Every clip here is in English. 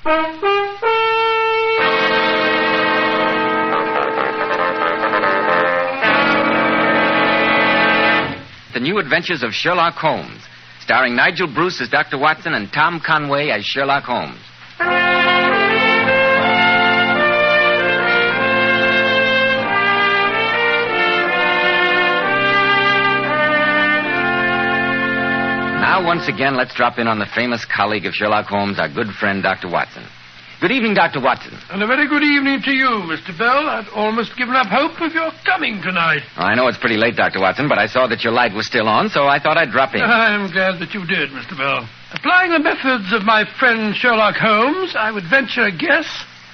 The New Adventures of Sherlock Holmes, starring Nigel Bruce as Dr. Watson and Tom Conway as Sherlock Holmes. Now, once again, let's drop in on the famous colleague of Sherlock Holmes, our good friend, Dr. Watson. Good evening, Dr. Watson. And a very good evening to you, Mr. Bell. I'd almost given up hope of your coming tonight. I know it's pretty late, Dr. Watson, but I saw that your light was still on, so I thought I'd drop in. I'm glad that you did, Mr. Bell. Applying the methods of my friend Sherlock Holmes, I would venture a guess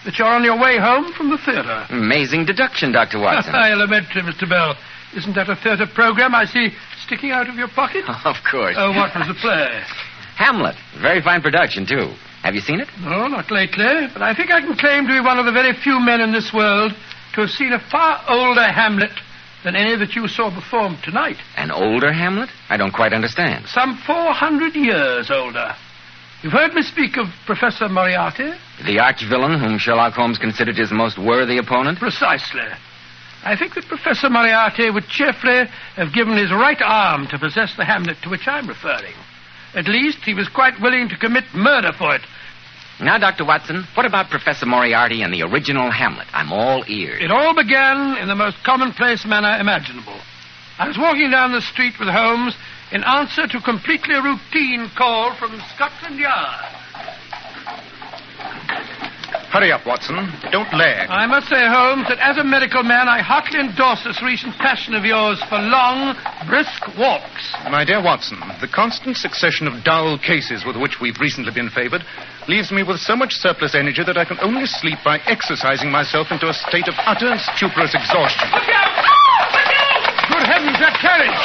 that you're on your way home from the theater. Amazing deduction, Dr. Watson. Elementary, Mr. Bell. Isn't that a theater program I see sticking out of your pocket? Of course. Oh, what was the play? Hamlet. Very fine production, too. Have you seen it? No, not lately, but I think I can claim to be one of the very few men in this world to have seen a far older Hamlet than any that you saw performed tonight. An older Hamlet? I don't quite understand. Some 400 years older. You've heard me speak of Professor Moriarty? The arch-villain whom Sherlock Holmes considered his most worthy opponent? Precisely. I think that Professor Moriarty would cheerfully have given his right arm to possess the Hamlet to which I'm referring. At least he was quite willing to commit murder for it. Now, Dr. Watson, what about Professor Moriarty and the original Hamlet? I'm all ears. It all began in the most commonplace manner imaginable. I was walking down the street with Holmes in answer to a completely routine call from Scotland Yard. Hurry up, Watson. Don't lag. I must say, Holmes, that as a medical man, I heartily endorse this recent passion of yours for long, brisk walks. My dear Watson, the constant succession of dull cases with which we've recently been favored leaves me with so much surplus energy that I can only sleep by exercising myself into a state of utter and stuporous exhaustion. Look out! Look out! Good heavens, that carriage!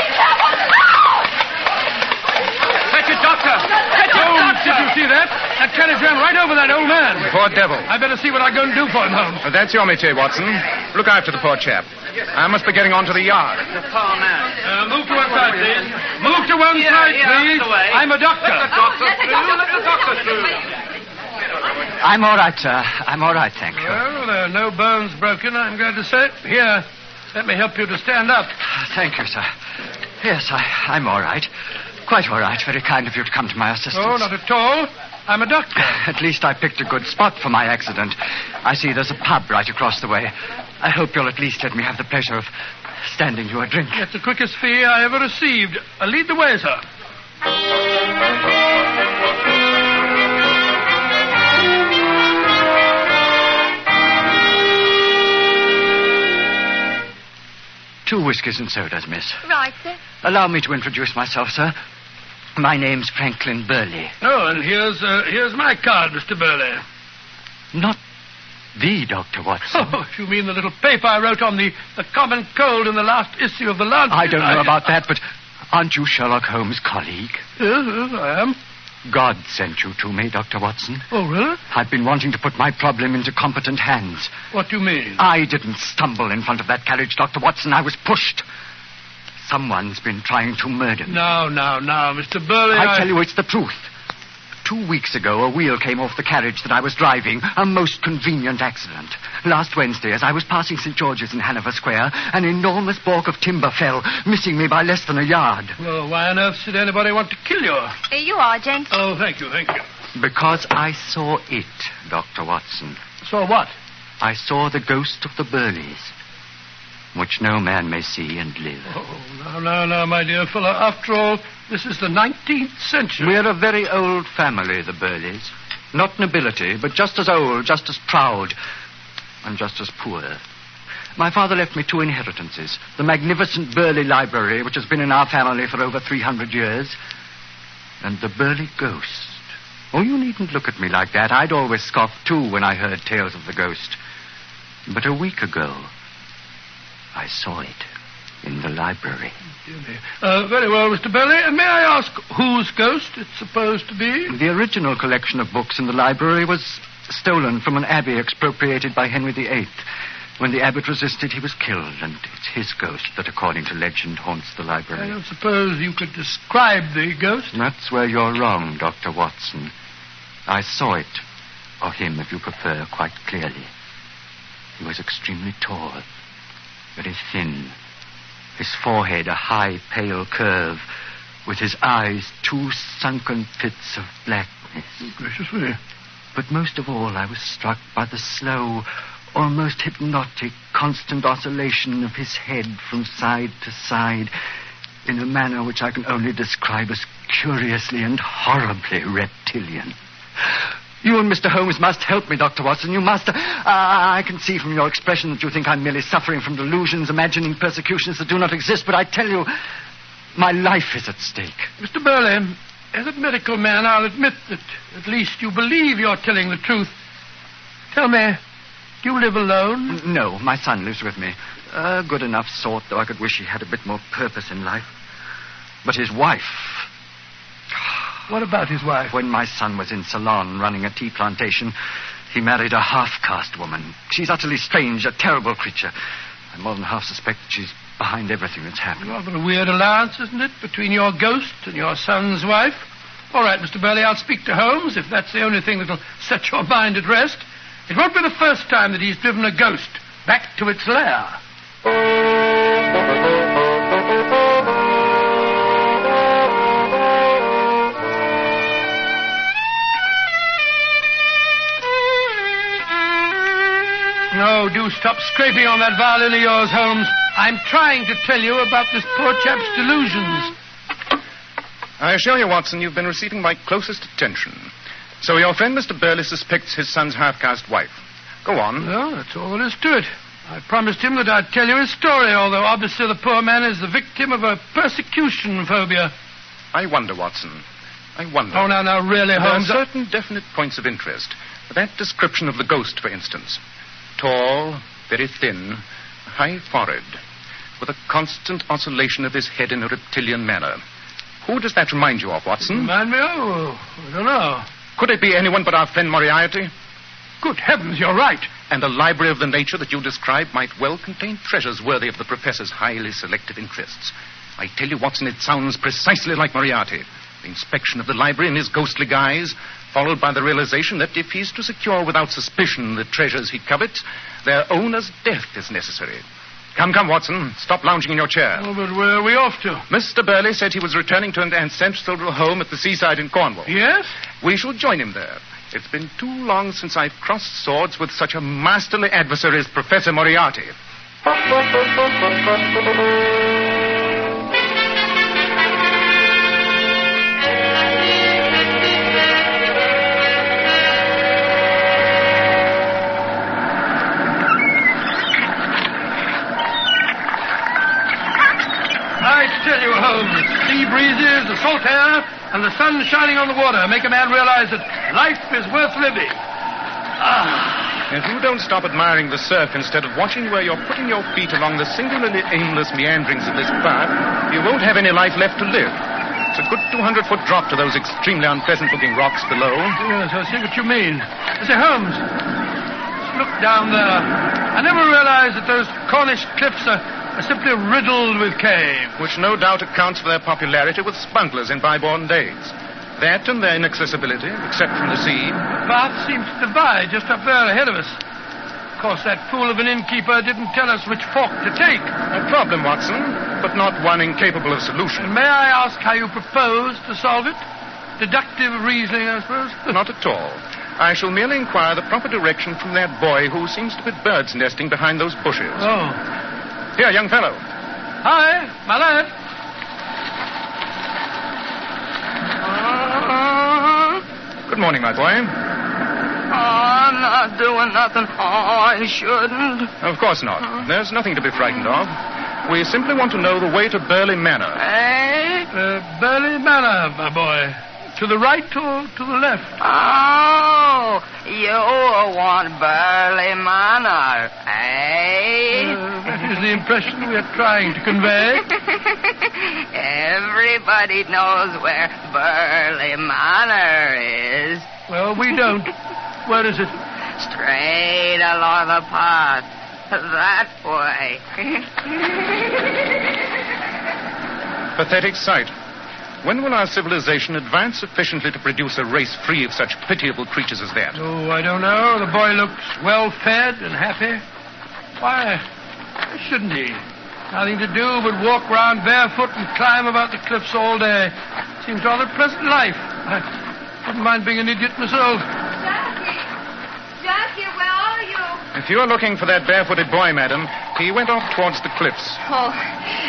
Fetch it, Doctor! Fetch it, Holmes, Doctor! did you see that? That carriage ran right over that old man. Poor devil. I better see what I'm going to do for him, Holmes. That's your métier, Watson. Look after the poor chap. I must be getting on to the yard. The poor man. Move to one side, please. Move to one side, please. I'm a doctor. Let the doctor through. I'm all right, sir. I'm all right, thank you. Well, there are no bones broken, I'm glad to say. Here, let me help you to stand up. Thank you, sir. Yes, I'm all right. Quite all right. Very kind of you to come to my assistance. Oh, not at all. I'm a doctor. At least I picked a good spot for my accident. I see there's a pub right across the way. I hope you'll at least let me have the pleasure of standing you a drink. That's the quickest fee I ever received. Lead the way, sir. Two whiskies and sodas, miss. Right, sir. Allow me to introduce myself, sir. My name's Franklin Burley. Oh, and here's my card, Mr. Burley. Not the Dr. Watson. Oh, you mean the little paper I wrote on the common cold in the last issue of the Lancet? I don't know about that, but aren't you Sherlock Holmes' colleague? Yes, I am. God sent you to me, Dr. Watson. Oh, really? I've been wanting to put my problem into competent hands. What do you mean? I didn't stumble in front of that carriage, Dr. Watson. I was pushed. Someone's been trying to murder me. No, Mr. Burley, I tell you, it's the truth. 2 weeks ago, a wheel came off the carriage that I was driving. A most convenient accident. Last Wednesday, as I was passing St. George's in Hanover Square, an enormous balk of timber fell, missing me by less than a yard. Well, why on earth should anybody want to kill you? Here you are, gent. Oh, thank you. Because I saw it, Dr. Watson. So what? I saw the ghost of the Burleys, which no man may see and live. Oh, no, my dear fellow. After all, this is the 19th century. We're a very old family, the Burleys. Not nobility, but just as old, just as proud, and just as poor. My father left me 2 inheritances. The magnificent Burley Library, which has been in our family for over 300 years, and the Burley ghost. Oh, you needn't look at me like that. I'd always scoffed, too, when I heard tales of the ghost. But a week ago, I saw it in the library. Very well, Mr. Burley. And may I ask whose ghost it's supposed to be? The original collection of books in the library was stolen from an abbey expropriated by Henry VIII. When the abbot resisted, he was killed, and it's his ghost that, according to legend, haunts the library. I don't suppose you could describe the ghost? That's where you're wrong, Dr. Watson. I saw it or him, if you prefer, quite clearly. He was extremely tall, very thin, his forehead a high, pale curve, with his eyes two sunken pits of blackness. Gracious me. But most of all, I was struck by the slow, almost hypnotic, constant oscillation of his head from side to side in a manner which I can only describe as curiously and horribly reptilian. You and Mr. Holmes must help me, Dr. Watson. You must. I can see from your expression that you think I'm merely suffering from delusions, imagining persecutions that do not exist, but I tell you, my life is at stake. Mr. Burley, as a medical man, I'll admit that at least you believe you're telling the truth. Tell me, do you live alone? No, my son lives with me. A good enough sort, though I could wish he had a bit more purpose in life. But his wife... What about his wife? When my son was in Ceylon running a tea plantation, he married a half-caste woman. She's utterly strange, a terrible creature. I more than half suspect that she's behind everything that's happened. Rather a weird alliance, isn't it, between your ghost and your son's wife? All right, Mr. Burley, I'll speak to Holmes, if that's the only thing that'll set your mind at rest. It won't be the first time that he's driven a ghost back to its lair. No, do stop scraping on that violin of yours, Holmes. I'm trying to tell you about this poor chap's delusions. I assure you, Watson, you've been receiving my closest attention. So your friend Mr. Burley suspects his son's half-caste wife. Go on. Well, that's all there is to it. I promised him that I'd tell you his story, although obviously the poor man is the victim of a persecution phobia. I wonder, Watson. I wonder. Oh, now, really, Holmes. There are certain definite points of interest. That description of the ghost, for instance. Tall, very thin, high forehead, with a constant oscillation of his head in a reptilian manner. Who does that remind you of, Watson? Remind me of? I don't know. Could it be anyone but our friend Moriarty? Good heavens, you're right. And a library of the nature that you describe might well contain treasures worthy of the professor's highly selective interests. I tell you, Watson, it sounds precisely like Moriarty. The inspection of the library in his ghostly guise, followed by the realization that if he's to secure without suspicion the treasures he covets, their owner's death is necessary. Come, Watson. Stop lounging in your chair. Oh, but where are we off to? Mr. Burley said he was returning to an ancestral home at the seaside in Cornwall. Yes? We shall join him there. It's been too long since I've crossed swords with such a masterly adversary as Professor Moriarty. I tell you, Holmes, sea breezes, the salt air, and the sun shining on the water make a man realize that life is worth living. If you don't stop admiring the surf instead of watching where you're putting your feet along the singularly aimless meanderings of this path, you won't have any life left to live. It's a good 200-foot drop to those extremely unpleasant-looking rocks below. Yes, I see what you mean. Say, Holmes, just look down there. I never realized that those Cornish cliffs are simply riddled with caves. Which no doubt accounts for their popularity with smugglers in bygone days. That and their inaccessibility, except from the sea. The path seems to divide just up there ahead of us. Of course, that fool of an innkeeper didn't tell us which fork to take. A problem, Watson, but not one incapable of solution. And may I ask how you propose to solve it? Deductive reasoning, I suppose? Not at all. I shall merely inquire the proper direction from that boy who seems to be bird's nesting behind those bushes. Oh. Here, young fellow. Hi, my lad. Good morning, my boy. I'm not doing nothing I shouldn't. Of course not. There's nothing to be frightened of. We simply want to know the way to Burley Manor. Burley Manor, my boy. To the right or to the left? Oh, you want Burley Manor, eh? That is the impression we're trying to convey. Everybody knows where Burley Manor is. Well, we don't. Where is it? Straight along the path. That way. Pathetic sight. When will our civilization advance sufficiently to produce a race free of such pitiable creatures as that? Oh, I don't know. The boy looks well-fed and happy. Why shouldn't he? Nothing to do but walk round barefoot and climb about the cliffs all day. Seems rather a pleasant life. I wouldn't mind being an idiot myself. Jackie, where are you? If you're looking for that barefooted boy, madam, he went off towards the cliffs. Oh,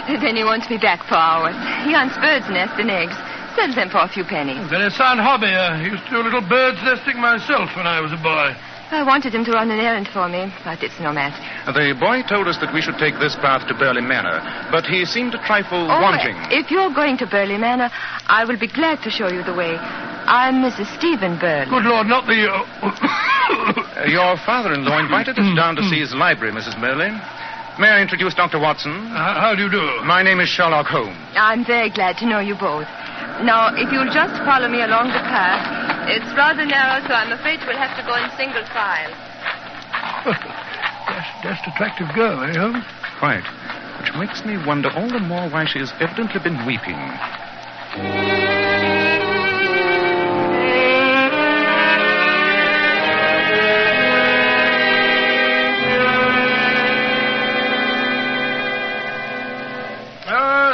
then he won't be back for hours. He hunts birds' nests and eggs. Sells them for a few pennies. Very sound hobby. I used to do a little bird's nesting myself when I was a boy. I wanted him to run an errand for me, but it's no match. The boy told us that we should take this path to Burley Manor, but he seemed a trifle wanting. If you're going to Burley Manor, I will be glad to show you the way. I'm Mrs. Stephen Burley. Good Lord, not the... Your father-in-law invited us down to see his library, Mrs. Burley. May I introduce Dr. Watson? How do you do? My name is Sherlock Holmes. I'm very glad to know you both. Now, if you'll just follow me along the path, it's rather narrow, so I'm afraid we'll have to go in single file. Just attractive girl, eh, Holmes? Quite. Which makes me wonder all the more why she has evidently been weeping.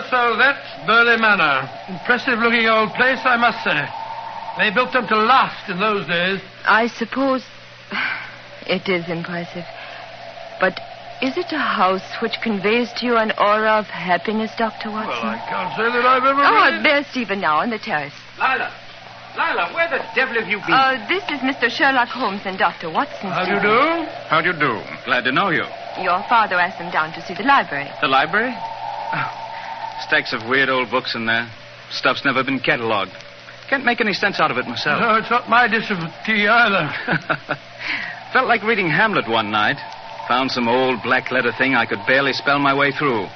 So that's Burley Manor. Impressive-looking old place, I must say. They built them to last in those days. I suppose it is impressive. But is it a house which conveys to you an aura of happiness, Dr. Watson? Well, I can't say that I've ever... Oh, there's Stephen now on the terrace. Lila, where the devil have you been? This is Mr. Sherlock Holmes and Dr. Watson. How do you do? How do you do? Glad to know you. Your father asked them down to see the library. The library? Oh, stacks of weird old books in there. Stuff's never been catalogued. Can't make any sense out of it myself. No, it's not my dish of tea either. Felt like reading Hamlet one night. Found some old black letter thing I could barely spell my way through.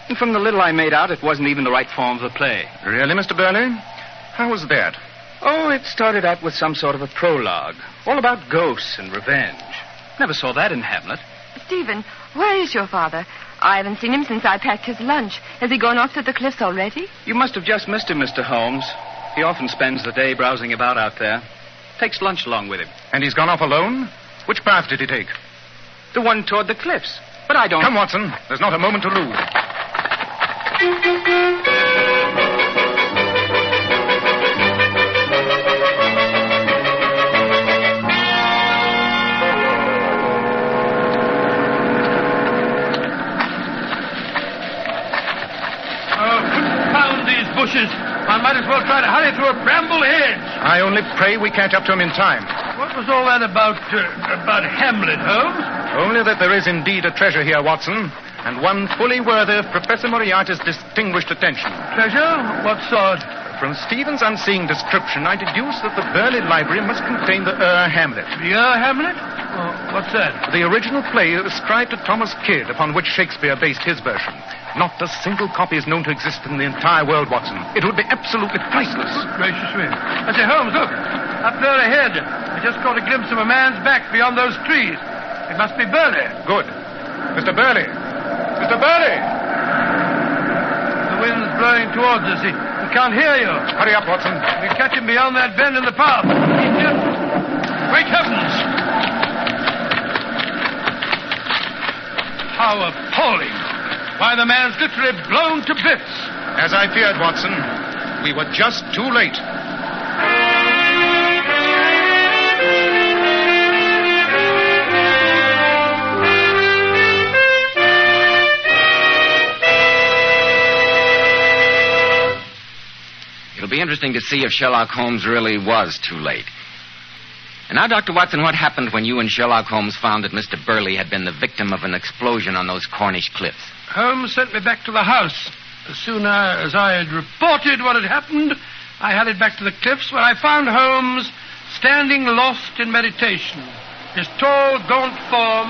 And from the little I made out, it wasn't even the right form of the play. Really, Mr. Burley? How was that? Oh, it started out with some sort of a prologue. All about ghosts and revenge. Never saw that in Hamlet. Stephen, where is your father? I haven't seen him since I packed his lunch. Has he gone off to the cliffs already? You must have just missed him, Mr. Holmes. He often spends the day browsing about out there. Takes lunch along with him. And he's gone off alone? Which path did he take? The one toward the cliffs. But I don't... Come, Watson. There's not a moment to lose. Bushes. I might as well try to hurry through a bramble hedge. I only pray we catch up to him in time. What was all that about Hamlet, Holmes? Only that there is indeed a treasure here, Watson, and one fully worthy of Professor Moriarty's distinguished attention. Treasure? What sort? From Stephen's unseeing description, I deduce that the Burley Library must contain the Hamlet. The Hamlet? Oh, what's that? The original play ascribed to Thomas Kidd, upon which Shakespeare based his version. Not a single copy is known to exist in the entire world, Watson. It would be absolutely priceless. Good gracious me. I say, Holmes, look. Up there ahead. I just caught a glimpse of a man's back beyond those trees. It must be Burley. Good. Mr. Burley! Mr. Burley! The wind's blowing towards us. He can't hear you. Hurry up, Watson. We catch him beyond that bend in the path. Great heavens! How appalling. Why, the man's literally blown to bits. As I feared, Watson, we were just too late. It'll be interesting to see if Sherlock Holmes really was too late. And now, Dr. Watson, what happened when you and Sherlock Holmes found that Mr. Burley had been the victim of an explosion on those Cornish cliffs? Holmes sent me back to the house. As soon as I had reported what had happened, I hurried back to the cliffs where I found Holmes standing lost in meditation, his tall, gaunt form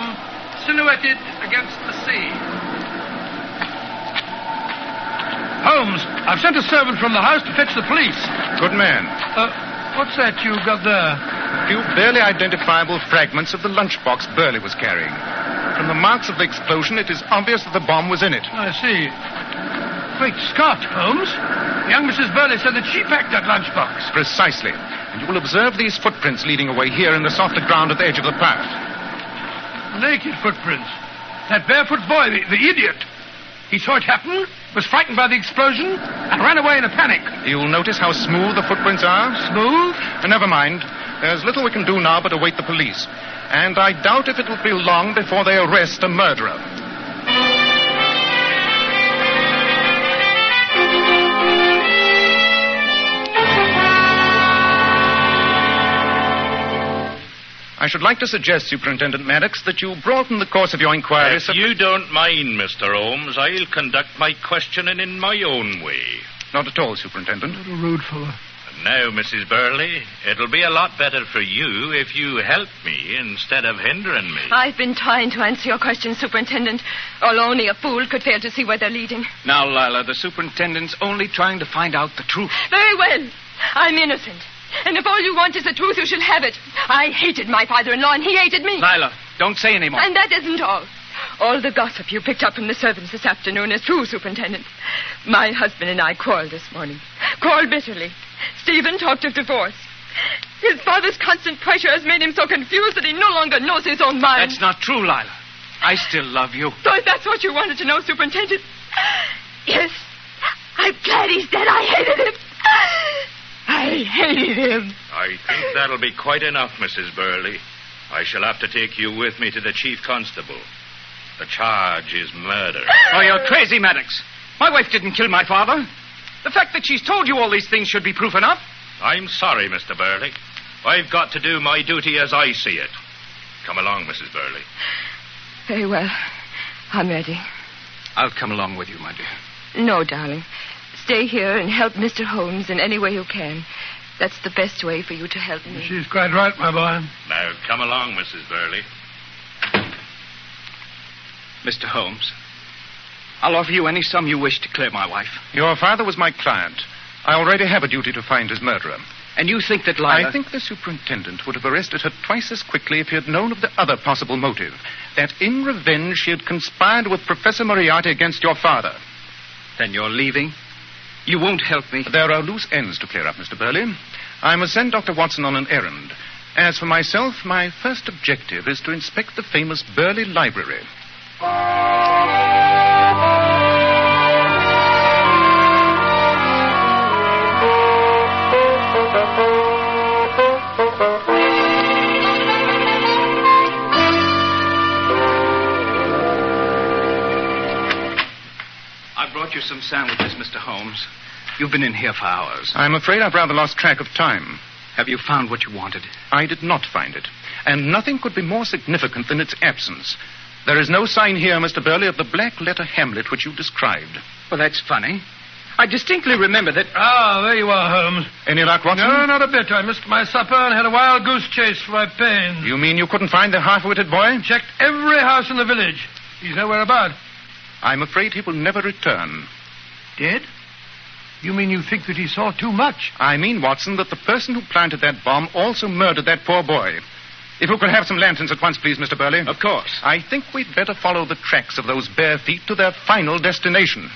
silhouetted against the sea. Holmes, I've sent a servant from the house to fetch the police. Good man. What's that you've got there? A few barely identifiable fragments of the lunchbox Burley was carrying. From the marks of the explosion, it is obvious that the bomb was in it. I see. Great Scott, Holmes. Young Mrs. Burley said that she packed that lunchbox. Precisely. And you will observe these footprints leading away here in the softer ground at the edge of the path. Naked footprints. That barefoot boy, the idiot. He saw it happen, was frightened by the explosion, and ran away in a panic. You'll notice how smooth the footprints are. Smooth? Never mind. There's little we can do now but await the police. And I doubt if it will be long before they arrest a murderer. I should like to suggest, Superintendent Maddox, that you broaden the course of your inquiry. If you don't mind, Mr. Holmes, I'll conduct my questioning in my own way. Not at all, Superintendent. What a rude fellow. Now, Mrs. Burley, it'll be a lot better for you if you help me instead of hindering me. I've been trying to answer your question, Superintendent. Although only a fool could fail to see where they're leading. Now, Lila, the superintendent's only trying to find out the truth. Very well. I'm innocent. And if all you want is the truth, you shall have it. I hated my father-in-law, and he hated me. Lila, don't say any more. And that isn't all. All the gossip you picked up from the servants this afternoon is true, Superintendent. My husband and I quarreled this morning. Quarreled bitterly. Stephen talked of divorce. His father's constant pressure has made him so confused that he no longer knows his own mind. That's not true, Lila. I still love you. So if that's what you wanted to know, Superintendent. Yes. I'm glad he's dead. I hated him. I hated him. I think that'll be quite enough, Mrs. Burley. I shall have to take you with me to the chief constable. The charge is murder. Oh, you're crazy, Maddox. My wife didn't kill my father. The fact that she's told you all these things should be proof enough. I'm sorry, Mr. Burley. I've got to do my duty as I see it. Come along, Mrs. Burley. Very well. I'm ready. I'll come along with you, my dear. No, darling. Stay here and help Mr. Holmes in any way you can. That's the best way for you to help me. She's quite right, my boy. Now, come along, Mrs. Burley. Mr. Holmes, I'll offer you any sum you wish to clear my wife. Your father was my client. I already have a duty to find his murderer. And you think that Lila... I think the superintendent would have arrested her twice as quickly if he had known of the other possible motive. That in revenge she had conspired with Professor Moriarty against your father. Then you're leaving? You won't help me? There are loose ends to clear up, Mr. Burley. I must send Dr. Watson on an errand. As for myself, my first objective is to inspect the famous Burley Library. I brought you some sandwiches, Mr. Holmes. You've been in here for hours. I'm afraid I've rather lost track of time. Have you found what you wanted? I did not find it. And nothing could be more significant than its absence. There is no sign here, Mr. Burley, of the black letter Hamlet which you described. Well, that's funny. I distinctly remember that... Ah, there you are, Holmes. Any luck, Watson? No, not a bit. I missed my supper and had a wild goose chase for my pains. You mean you couldn't find the half-witted boy? Checked every house in the village. He's nowhere about. I'm afraid he will never return. Dead? You mean you think that he saw too much? I mean, Watson, that the person who planted that bomb also murdered that poor boy. If you could have some lanterns at once, please, Mr. Burley. Of course. I think we'd better follow the tracks of those bare feet to their final destination.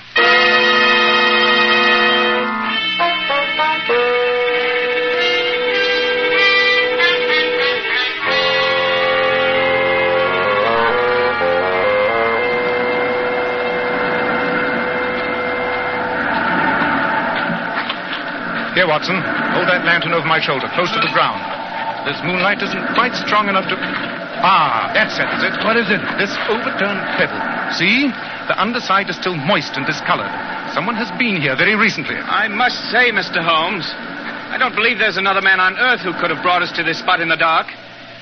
Here, Watson. Hold that lantern over my shoulder, close to the ground. This moonlight isn't quite strong enough to... Ah, that settles it. What is it? This overturned pebble. See? The underside is still moist and discolored. Someone has been here very recently. I must say, Mr. Holmes, I don't believe there's another man on Earth who could have brought us to this spot in the dark.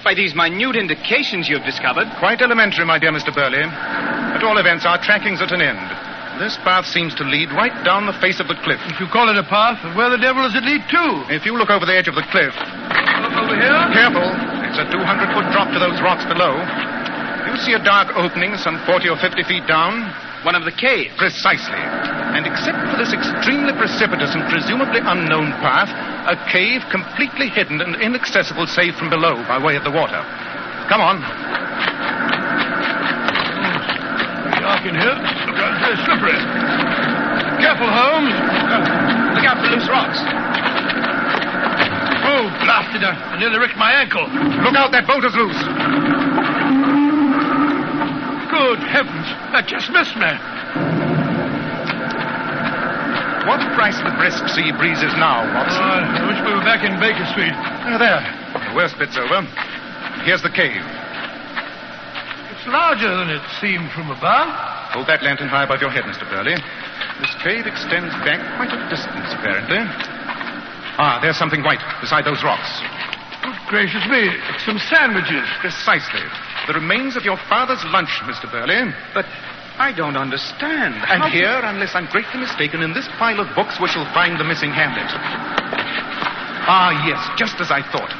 By these minute indications you've discovered. Quite elementary, my dear Mr. Burley. At all events, our tracking's at an end. This path seems to lead right down the face of the cliff. If you call it a path, where the devil does it lead to? If you look over the edge of the cliff... Over here? Careful. It's a 200-foot drop to those rocks below. You see a dark opening some 40 or 50 feet down? One of the caves. Precisely. And except for this extremely precipitous and presumably unknown path, a cave completely hidden and inaccessible save from below by way of the water. Come on. Dark in here. It's very slippery. Careful, Holmes. Look out for loose rocks. Oh, blasted. I nearly ripped my ankle. Look out, that boat is loose. Good heavens. That just missed me. What price the brisk sea breeze is now, Watson? I wish we were back in Baker Street. There. The worst bit's over. Here's the cave. It's larger than it seemed from above. Hold that lantern high above your head, Mr. Burley. This cave extends back quite a distance, apparently. Ah, there's something white beside those rocks. Good gracious me. It's some sandwiches. Precisely. The remains of your father's lunch, Mr. Burley. But I don't understand. And here, unless I'm greatly mistaken, in this pile of books we shall find the missing Hamlet. Ah, yes, just as I thought.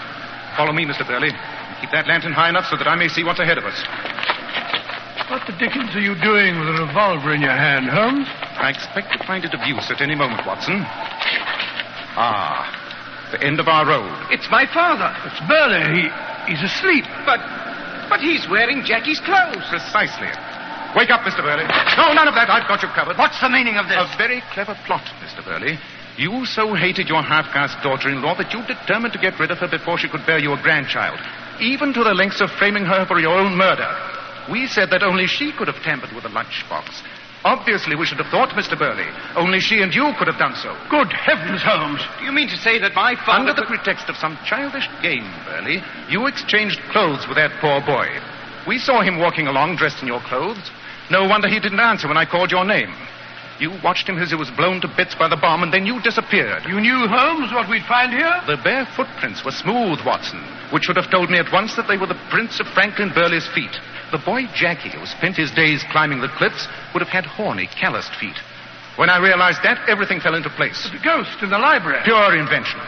Follow me, Mr. Burley. Keep that lantern high enough so that I may see what's ahead of us. What the dickens are you doing with a revolver in your hand, Holmes? I expect to find it of use at any moment, Watson. Ah, the end of our road. It's my father. It's Burley. He's asleep. But he's wearing Jackie's clothes. Precisely. Wake up, Mr. Burley. No, none of that. I've got you covered. What's the meaning of this? A very clever plot, Mr. Burley. You so hated your half-caste daughter-in-law that you determined to get rid of her before she could bear you a grandchild, even to the lengths of framing her for your own murder. We said that only she could have tampered with the lunchbox. Obviously, we should have thought, Mr. Burley, only she and you could have done so. Good heavens, Holmes. Do you mean to say that my father... Under the pretext of some childish game, Burley, you exchanged clothes with that poor boy. We saw him walking along dressed in your clothes. No wonder he didn't answer when I called your name. You watched him as he was blown to bits by the bomb, and then you disappeared. You knew, Holmes, what we'd find here? The bare footprints were smooth, Watson, which should have told me at once that they were the prints of Franklin Burley's feet. The boy Jackie, who spent his days climbing the cliffs, would have had horny, calloused feet. When I realized that, everything fell into place. The ghost in the library. Pure invention.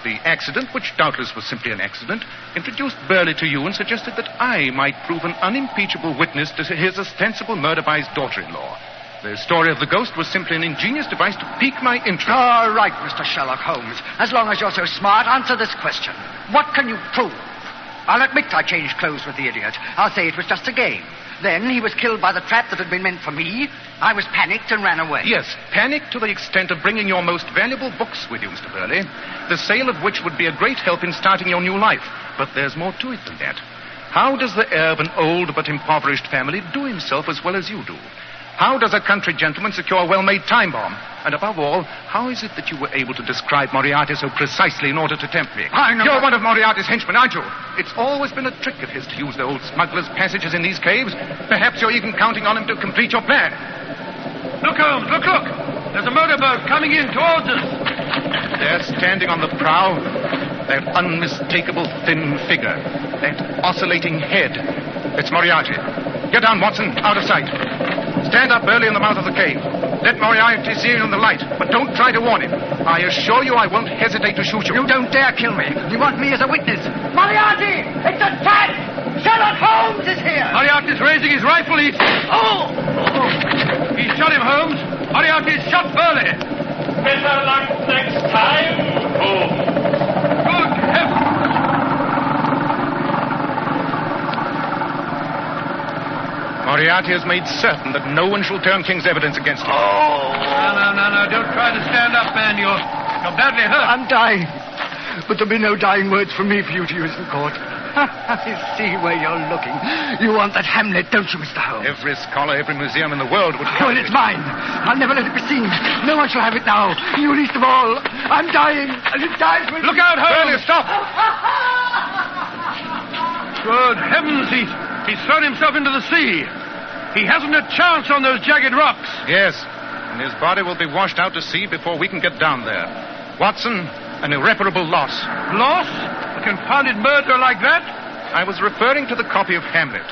The accident, which doubtless was simply an accident, introduced Burley to you and suggested that I might prove an unimpeachable witness to his ostensible murder by his daughter-in-law. The story of the ghost was simply an ingenious device to pique my interest. All right, Mr. Sherlock Holmes. As long as you're so smart, answer this question. What can you prove? I'll admit I changed clothes with the idiot. I'll say it was just a game. Then he was killed by the trap that had been meant for me. I was panicked and ran away. Yes, panicked to the extent of bringing your most valuable books with you, Mr. Burley, the sale of which would be a great help in starting your new life. But there's more to it than that. How does the heir of an old but impoverished family do himself as well as you do? How does a country gentleman secure a well-made time bomb? And above all, how is it that you were able to describe Moriarty so precisely in order to tempt me? You're one of Moriarty's henchmen, aren't you? It's always been a trick of his to use the old smuggler's passages in these caves. Perhaps you're even counting on him to complete your plan. Look, Holmes, look. There's a motorboat coming in towards us. There, standing on the prow, that unmistakable thin figure, that oscillating head. It's Moriarty. Get down, Watson, out of sight. Stand up early in the mouth of the cave. Let Moriarty see you in the light, but don't try to warn him. I assure you I won't hesitate to shoot you. You don't dare kill me. You want me as a witness. Moriarty! It's a trap! Sherlock Holmes is here! Moriarty's raising his rifle. He's... Oh! He shot him, Holmes. Moriarty's shot Burley. Better luck next time, Holmes. Good heavens. Moriarty has made certain that no one shall turn King's evidence against him. Oh! No. Don't try to stand up, man. You're badly hurt. I'm dying. But there'll be no dying words from me for you to use in court. I see where you're looking. You want that Hamlet, don't you, Mr. Holmes? Every scholar, every museum in the world would... Oh, and it's mine. I'll never let it be seen. No one shall have it now. You least of all. I'm dying, and it dies with Look out, Holmes! Burley, stop! Good heavens, he's thrown himself into the sea. He hasn't a chance on those jagged rocks. Yes, and his body will be washed out to sea before we can get down there. Watson, an irreparable loss. Loss? A confounded murder like that? I was referring to the copy of Hamlet.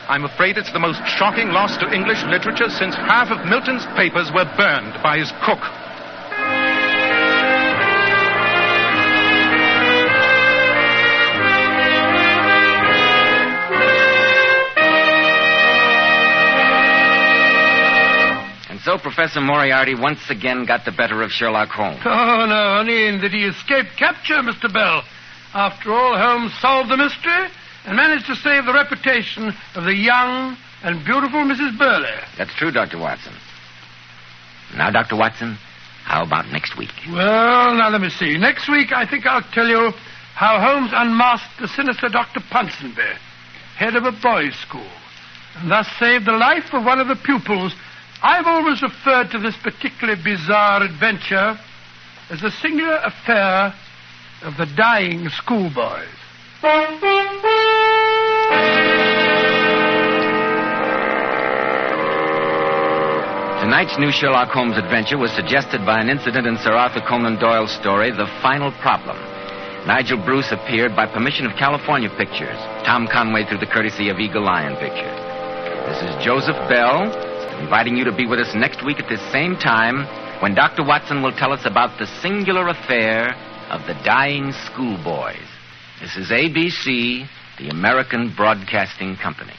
I'm afraid it's the most shocking loss to English literature since half of Milton's papers were burned by his cook. So Professor Moriarty once again got the better of Sherlock Holmes. Oh, no, only in that he escaped capture, Mr. Bell. After all, Holmes solved the mystery and managed to save the reputation of the young and beautiful Mrs. Burley. That's true, Dr. Watson. Now, Dr. Watson, How about next week? Well, now let me see. Next week, I think I'll tell you how Holmes unmasked the sinister Dr. Ponsonby, head of a boys' school, and thus saved the life of one of the pupils. I've always referred to this particularly bizarre adventure as the singular affair of the dying schoolboys. Tonight's new Sherlock Holmes adventure was suggested by an incident in Sir Arthur Conan Doyle's story, The Final Problem. Nigel Bruce appeared by permission of California Pictures. Tom Conway through the courtesy of Eagle Lion Pictures. This is Joseph Bell, inviting you to be with us next week at this same time when Dr. Watson will tell us about the singular affair of the dying schoolboys. This is ABC, the American Broadcasting Company.